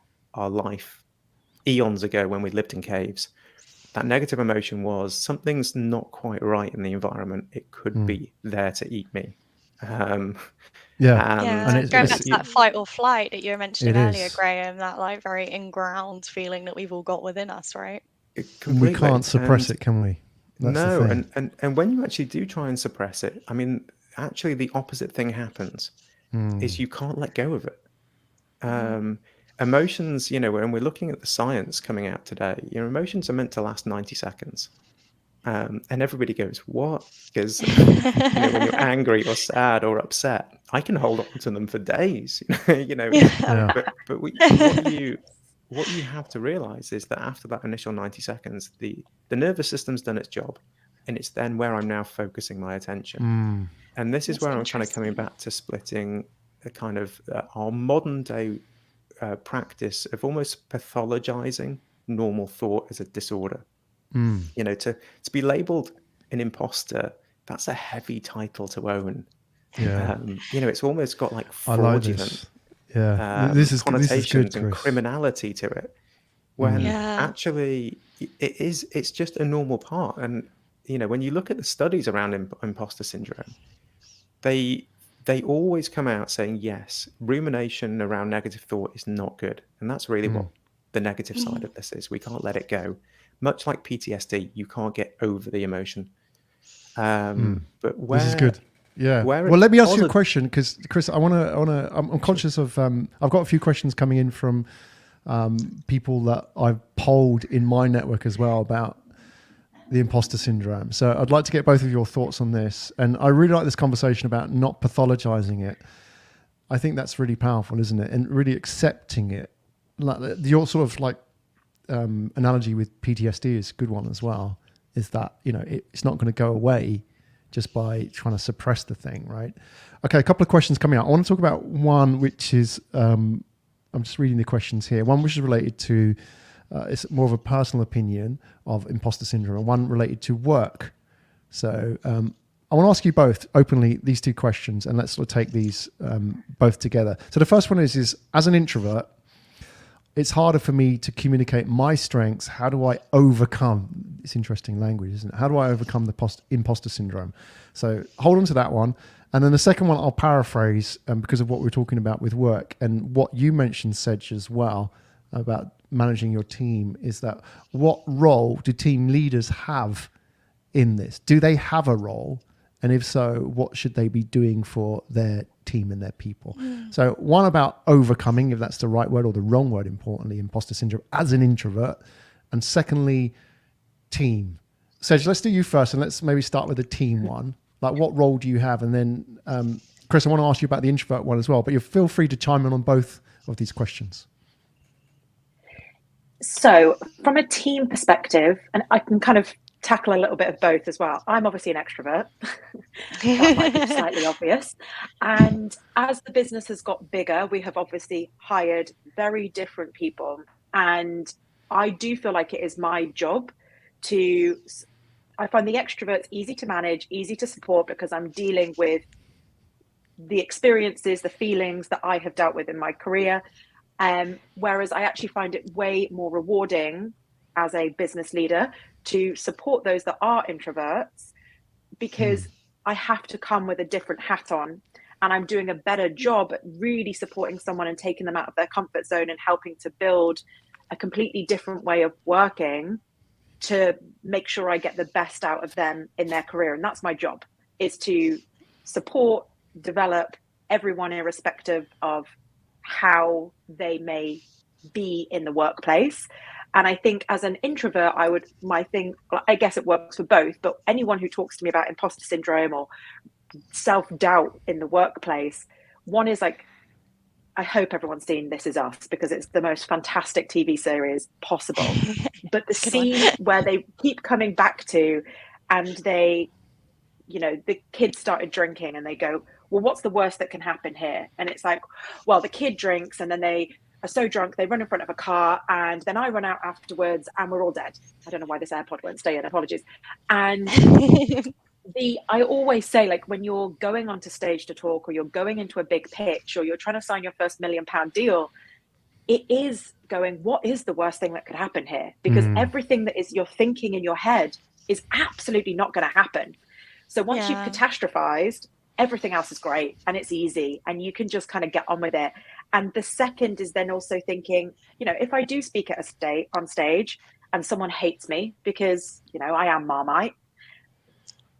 life eons ago when we lived in caves. That negative emotion was, something's not quite right in the environment. It could be there to eat me. And going back to that fight or flight that you were mentioning earlier, Graham, that like very in-ground feeling that we've all got within us, right? We can't suppress it, can we? That's no, and when you actually do try and suppress it, I mean, actually the opposite thing happens, is you can't let go of it. Emotions, when we're looking at the science coming out today, your emotions are meant to last 90 seconds. And everybody goes, what? Because when you're angry or sad or upset, I can hold on to them for days. But what you have to realize is that after that initial 90 seconds, the nervous system's done its job, and it's then where I'm now focusing my attention. And this is where I'm kind of coming back to splitting a kind of our modern day practice of almost pathologizing normal thought as a disorder. To be labeled an imposter, that's a heavy title to own. Yeah. It's almost got like I like fraudulent this. Yeah. This is connotations good, and Chris. criminality to it, when Yeah. actually it's just a normal part. And when you look at the studies around imposter syndrome, they always come out saying, yes, rumination around negative thought is not good, and that's really what the negative side of this is. We can't let it go. Much like PTSD, you can't get over the emotion. But This is good. Yeah. where Well, it's let me ask you a posit- question, because Chris, I'm conscious of, I've got a few questions coming in from people that I've polled in my network as well about the imposter syndrome. So I'd like to get both of your thoughts on this. And I really like this conversation about not pathologizing it. I think that's really powerful, isn't it? And really accepting it. Like your sort of like analogy with PTSD is a good one as well. Is that, it's not going to go away just by trying to suppress the thing, right? Okay, a couple of questions coming out. I want to talk about one, which is, I'm just reading the questions here. One which is related to, it's more of a personal opinion of imposter syndrome, and one related to work. So I want to ask you both openly these two questions, and let's sort of take these both together. So the first one is as an introvert, it's harder for me to communicate my strengths. How do I overcome? It's interesting language, isn't it? How do I overcome the imposter syndrome? So hold on to that one. And then the second one, I'll paraphrase because of what we're talking about with work and what you mentioned, Sedge, as well, about managing your team, is that what role do team leaders have in this? Do they have a role? And if so, what should they be doing for their team and their people? So one about overcoming, if that's the right word or the wrong word, importantly, imposter syndrome as an introvert. And secondly, team. Sedge, let's do you first, and let's maybe start with the team one. Like, what role do you have? And then, Chris, I want to ask you about the introvert one as well, but you feel free to chime in on both of these questions. So from a team perspective, and I can kind of tackle a little bit of both as well. I'm obviously an extrovert. That might be slightly obvious. And as the business has got bigger, we have obviously hired very different people. And I do feel like it is my job I find the extroverts easy to manage, easy to support, because I'm dealing with the experiences, the feelings that I have dealt with in my career. Whereas I actually find it way more rewarding as a business leader to support those that are introverts, because I have to come with a different hat on, and I'm doing a better job at really supporting someone and taking them out of their comfort zone and helping to build a completely different way of working to make sure I get the best out of them in their career. And that's my job, is to support, develop everyone irrespective of how they may be in the workplace. And I think as an introvert, I guess it works for both, but anyone who talks to me about imposter syndrome or self-doubt in the workplace, one is like, I hope everyone's seen This Is Us, because it's the most fantastic TV series possible. But the scene where they keep coming back to, and the kids started drinking, and they go, well, what's the worst that can happen here? And it's like, well, the kid drinks, and then they are so drunk, they run in front of a car, and then I run out afterwards, and we're all dead. I don't know why this AirPod won't stay in, apologies. And I always say, like, when you're going onto stage to talk, or you're going into a big pitch, or you're trying to sign your first £1 million deal, it is going, what is the worst thing that could happen here? Because everything that is you're thinking in your head is absolutely not going to happen. So once you've catastrophized, everything else is great and it's easy and you can just kind of get on with it. And the second is then also thinking, if I do speak at on stage and someone hates me because, I am Marmite,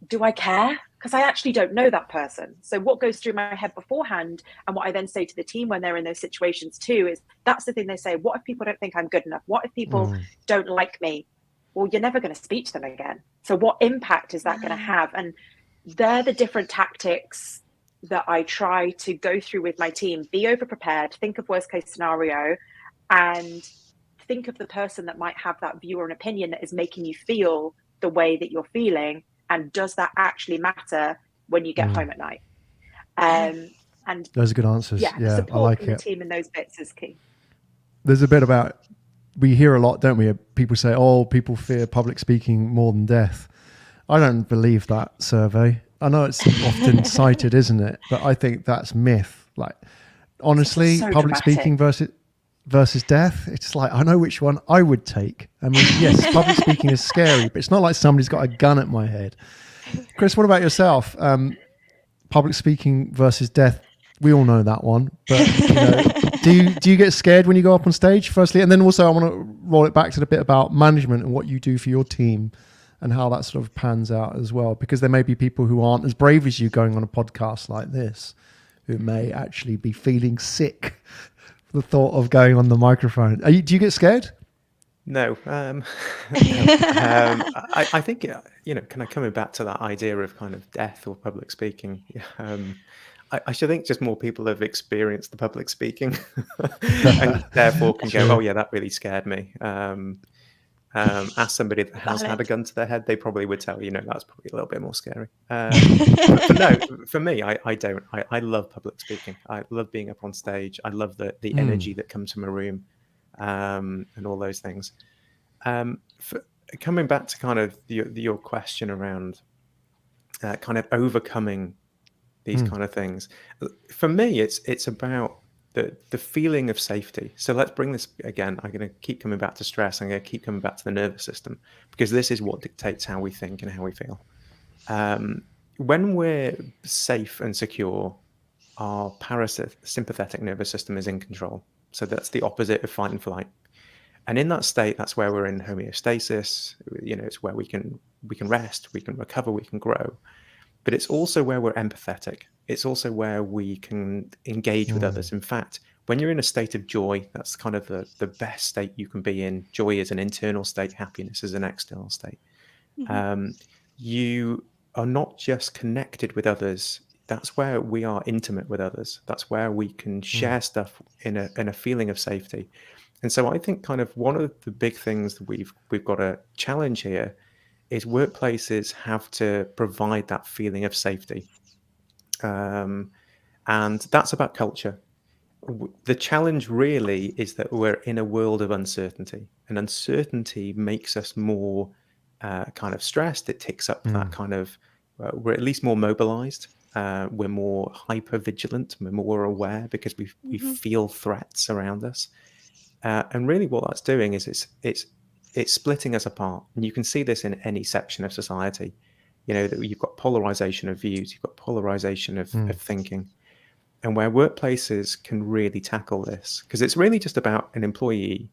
do I care? Because I actually don't know that person. So what goes through my head beforehand, and what I then say to the team when they're in those situations too, is that's the thing they say. What if people don't think I'm good enough? What if people don't like me? Well, you're never going to speak to them again. So what impact is that going to have? And they're the different tactics that I try to go through with my team. Be over prepared, think of worst case scenario, and think of the person that might have that view or an opinion that is making you feel the way that you're feeling. And does that actually matter when you get home at night? And those are good answers. Yeah, I like the it. team in those bits is key. there's a bit about, we hear a lot, don't we? People say, oh, people fear public speaking more than death. I don't believe that survey. I know it's often cited, isn't it? But I think that's myth. Like, honestly, So public dramatic. speaking versus death, it's like, I know which one I would take. I mean, yes, public speaking is scary, but it's not like somebody's got a gun at my head. Chris, what about yourself? Public speaking versus death. We all know that one, but do you get scared when you go up on stage, firstly? And then also I want to roll it back to the bit about management and what you do for your team and how that sort of pans out as well, because there may be people who aren't as brave as you going on a podcast like this, who may actually be feeling sick for the thought of going on the microphone. Do you get scared? No. I think, kind of coming back to that idea of kind of death or public speaking, I should think just more people have experienced the public speaking and therefore can go, oh yeah, that really scared me. Ask somebody that has had a gun to their head, they probably would tell you, that's probably a little bit more scary. But no, for me, I don't. I love public speaking. I love being up on stage. I love the energy that comes from a room, and all those things. Coming back to kind of your question around kind of overcoming these kind of things, for me, it's about the feeling of safety. So let's bring this again. I'm going to keep coming back to stress. I'm going to keep coming back to the nervous system, because this is what dictates how we think and how we feel. When we're safe and secure, our parasympathetic nervous system is in control. So that's the opposite of fight and flight. And in that state, that's where we're in homeostasis. It's where we can rest, we can recover, we can grow. But it's also where we're empathetic. It's also where we can engage with others. In fact, when you're in a state of joy, that's kind of the best state you can be in. Joy is an internal state. Happiness is an external state. You are not just connected with others. That's where we are intimate with others. That's where we can share stuff in a feeling of safety. And so I think kind of one of the big things that we've got a challenge here is workplaces have to provide that feeling of safety. And that's about culture. The challenge really is that we're in a world of uncertainty, and uncertainty makes us more kind of stressed. It ticks up that kind of, we're at least more mobilized. We're more hyper vigilant. We're more aware because we feel threats around us. And really what that's doing is it's splitting us apart. And you can see this in any section of society. That you've got polarization of views, you've got polarization of thinking. And where workplaces can really tackle this, because it's really just about an employee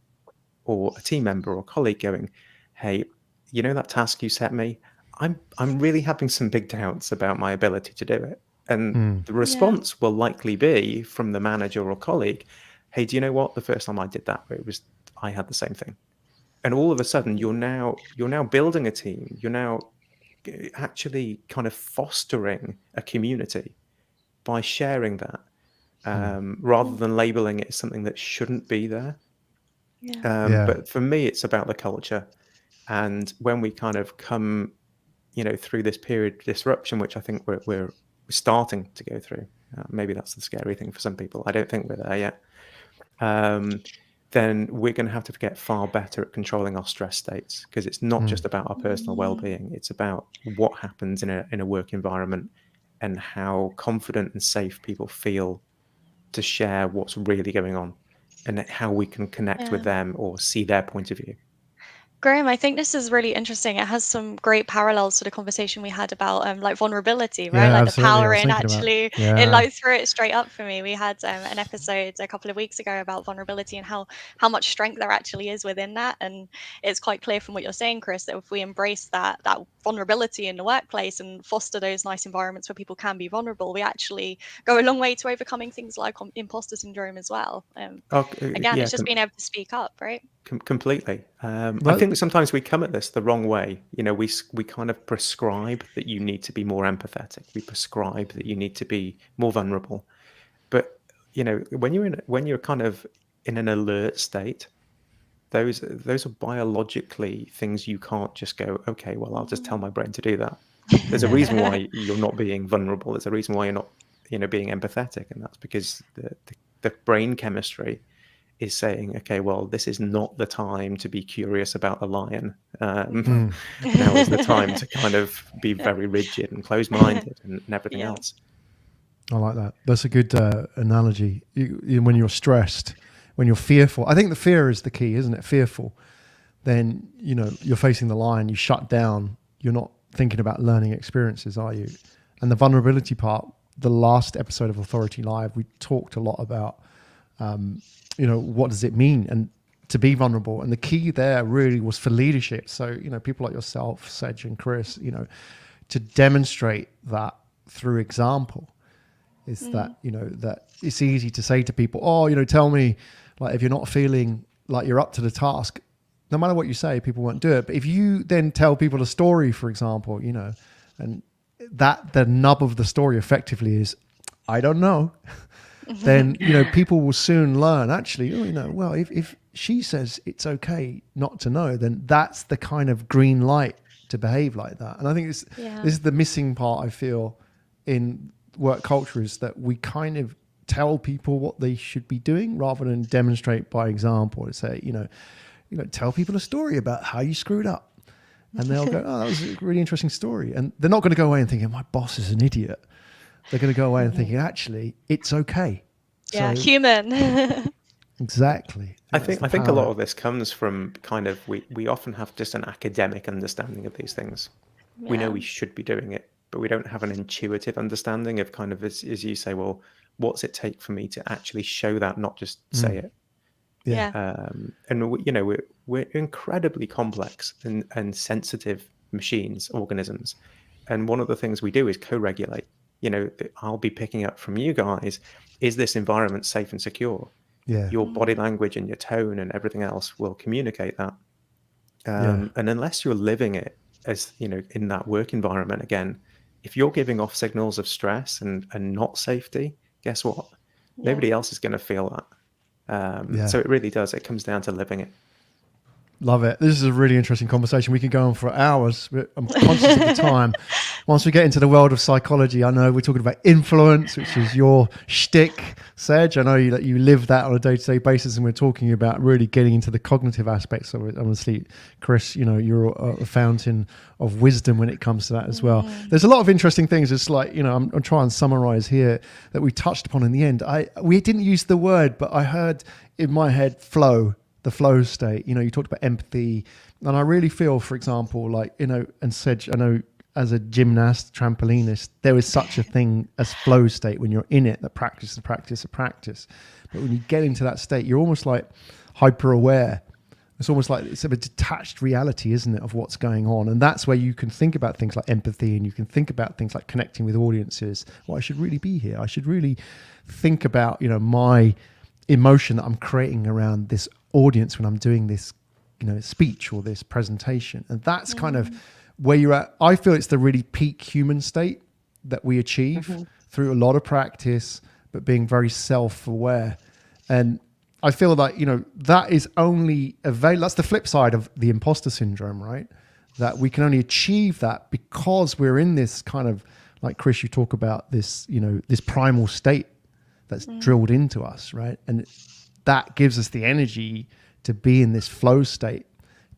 or a team member or colleague going, hey, that task you set me, I'm really having some big doubts about my ability to do it. And the response will likely be from the manager or colleague, hey, do you know what? The first time I did that, I had the same thing. And all of a sudden, you're now building a team. You're now actually kind of fostering a community by sharing that, rather than labeling it as something that shouldn't be there. But for me, it's about the culture. And when we kind of come, through this period of disruption, which I think we're starting to go through, maybe that's the scary thing for some people. I don't think we're there yet. Then we're going to have to get far better at controlling our stress states, because it's not just about our personal well-being. It's about what happens in a work environment and how confident and safe people feel to share what's really going on, and how we can connect with them or see their point of view. Graham, I think this is really interesting. It has some great parallels to the conversation we had about like vulnerability, right? Like the power in actually, it like threw it straight up for me. We had an episode a couple of weeks ago about vulnerability and how much strength there actually is within that. And it's quite clear from what you're saying, Chris, that if we embrace that vulnerability in the workplace and foster those nice environments where people can be vulnerable, we actually go a long way to overcoming things like imposter syndrome as well. Again, it's just being able to speak up, right? Completely. I think sometimes we come at this the wrong way. We kind of prescribe that you need to be more empathetic. We prescribe that you need to be more vulnerable. But when you're kind of in an alert state, those are biologically things you can't just go, okay, well, I'll just tell my brain to do that. There's a reason why you're not being vulnerable. There's a reason why you're not being empathetic, and that's because the brain chemistry is saying, okay, well, this is not the time to be curious about the lion. Now is the time to kind of be very rigid and closed-minded and everything Yeah. else. I like that. That's a good analogy. When you're stressed, when you're fearful, I think the fear is the key, isn't it? Fearful. Then, you're facing the lion, you shut down. You're not thinking about learning experiences, are you? And the vulnerability part, the last episode of Authority Live, we talked a lot about, what does it mean and to be vulnerable? And the key there really was for leadership. So, people like yourself, Sedge and Chris, to demonstrate that through example is that, that it's easy to say to people, tell me, like, if you're not feeling like you're up to the task, no matter what you say, people won't do it. But if you then tell people a story, for example, and that the nub of the story effectively is, I don't know, then, people will soon learn, actually, well, if she says it's okay not to know, then that's the kind of green light to behave like that. And I think this is the missing part, I feel, in work culture, is that we kind of tell people what they should be doing rather than demonstrate by example. To say, tell people a story about how you screwed up, and they'll go, oh, that was a really interesting story. And they're not going to go away and thinking, my boss is an idiot. They're going to go away and thinking, actually, it's okay. Yeah, So, human. exactly. I think a lot of this comes from kind of, we often have just an academic understanding of these things. We know we should be doing it, but we don't have an intuitive understanding of kind of, as you say, well, what's it take for me to actually show that, not just say it. And we're incredibly complex and sensitive machines, organisms. And one of the things we do is co-regulate. I'll be picking up from you guys, is this environment safe and secure? Yeah. Your body language and your tone and everything else will communicate that. And unless you're living it as, in that work environment, again, if you're giving off signals of stress and not safety, guess what? Nobody else is going to feel that. So it really does. It comes down to living it. Love it. This is a really interesting conversation. We could go on for hours, but I'm conscious of the time. Once we get into the world of psychology, I know we're talking about influence, which is your shtick, Sedge. I know you live that on a day-to-day basis, and we're talking about really getting into the cognitive aspects of it. Obviously, Chris, you're a fountain of wisdom when it comes to that as well. There's a lot of interesting things. It's like, I'm trying to summarize here that we touched upon in the end. We didn't use the word, but I heard in my head flow. The flow state, you talked about empathy, and I really feel, for example, like, and Sedge, I know as a gymnast, trampolinist, there is such a thing as flow state when you're in it, that practice. But when you get into that state, you're almost like hyper aware. It's almost like it's a detached reality, isn't it, of what's going on? And that's where you can think about things like empathy, and you can think about things like connecting with audiences. Well, I should really be here. I should really think about, my emotion that I'm creating around this audience when I'm doing this, speech or this presentation. And that's kind of where you're at. I feel it's the really peak human state that we achieve through a lot of practice, but being very self-aware. And I feel like, that is only available. That's the flip side of the imposter syndrome, right? That we can only achieve that because we're in this kind of, like Chris, you talk about this, this primal state that's drilled into us, right? And that gives us the energy to be in this flow state,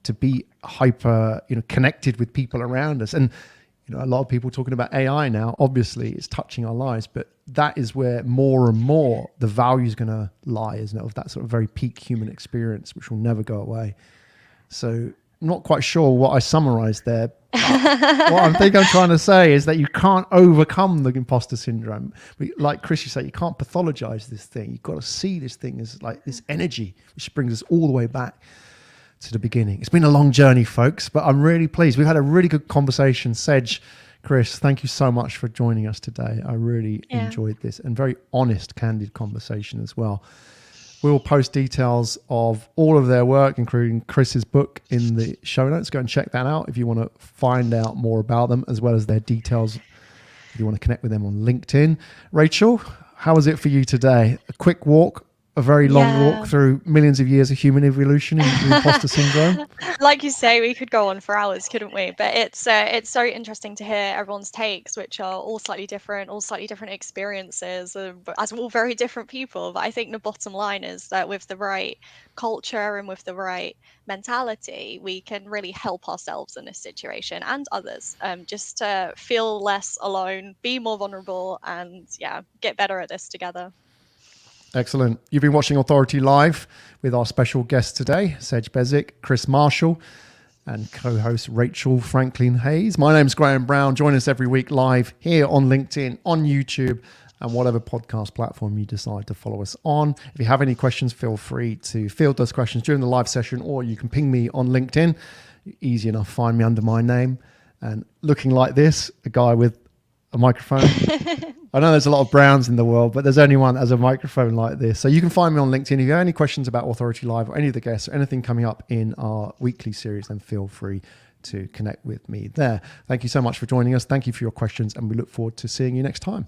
to be hyper, connected with people around us. And, a lot of people talking about AI now, obviously it's touching our lives, but that is where more and more the value is going to lie, isn't it? Of that sort of very peak human experience, which will never go away. So I'm not quite sure what I summarized there. What I think I'm trying to say is that you can't overcome the imposter syndrome. Like Chris, you say, you can't pathologize this thing. You've got to see this thing as like this energy, which brings us all the way back to the beginning. It's been a long journey, folks, but I'm really pleased. We've had a really good conversation. Sedge, Chris, thank you so much for joining us today. I really enjoyed this, and very honest, candid conversation as well. We'll post details of all of their work, including Chris's book, in the show notes. Go and check that out if you want to find out more about them, as well as their details if you want to connect with them on LinkedIn. Rachel, how was it for you today? A quick walk a very long Yeah. walk through millions of years of human evolution in the imposter syndrome. Like you say, we could go on for hours, couldn't we? But it's so interesting to hear everyone's takes, which are all slightly different experiences, as we're all very different people. But I think the bottom line is that with the right culture and with the right mentality, we can really help ourselves in this situation and others, just to feel less alone, be more vulnerable, and yeah, get better at this together. Excellent. You've been watching Authority Live with our special guests today, Sedge Beswick, Chris Marshall, and co-host Rachel Franklin Hayes. My name's Graham Brown. Join us every week live here on LinkedIn, on YouTube, and whatever podcast platform you decide to follow us on. If you have any questions, feel free to field those questions during the live session, or you can ping me on LinkedIn. Easy enough, find me under my name. And looking like this, a guy with a microphone. I know there's a lot of Browns in the world, but there's only one that has a microphone like this. So you can find me on LinkedIn. If you have any questions about Authority Live or any of the guests or anything coming up in our weekly series, then feel free to connect with me there. Thank you so much for joining us. Thank you for your questions, and we look forward to seeing you next time.